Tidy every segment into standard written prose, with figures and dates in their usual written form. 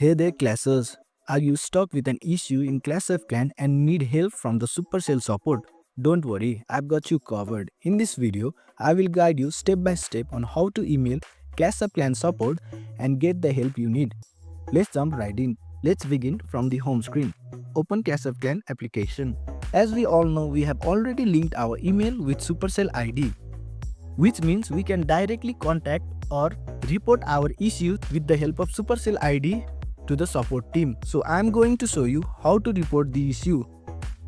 Hey there classers, are you stuck with an issue in Class of Clan and need help from the Supercell support? Don't worry, I've got you covered. In this video, I will guide you step by step on how to email Class of Clan support and get the help you need. Let's jump right in. Let's begin from the home screen. Open Class of Clan application. As we all know, we have already linked our email with Supercell ID, which means we can directly contact or report our issue with the help of Supercell ID to the support team. So I'm going to show you how to report the issue.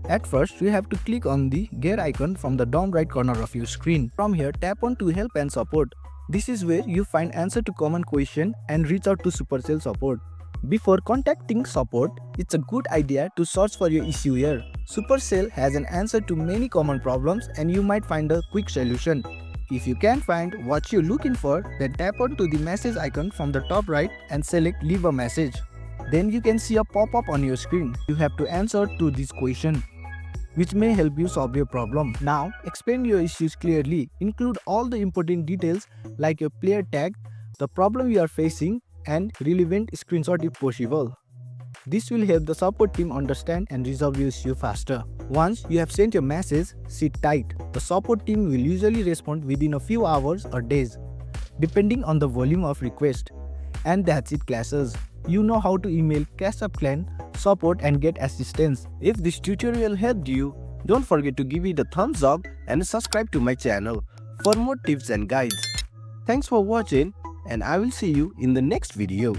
At first, you have to click on the gear icon from the down right corner of your screen. From here, tap on to help and support. This is where you find answer to common question and reach out to Supercell support. Before contacting support, it's a good idea to search for your issue here. Supercell has an answer to many common problems and you might find a quick solution. If you can't find what you're looking for, then tap on to the message icon from the top right and select leave a message. Then you can see a pop-up on your screen. You have to answer to this question, which may help you solve your problem. Now, explain your issues clearly. Include all the important details like your player tag, the problem you are facing, and relevant screenshot if possible. This will help the support team understand and resolve your issue faster. Once you have sent your message, sit tight. The support team will usually respond within a few hours or days, depending on the volume of request. And that's it classes. You know how to email Clash of Clan support and get assistance. If this tutorial helped you, don't forget to give it a thumbs up and subscribe to my channel for more tips and guides. Thanks for watching and I will see you in the next video.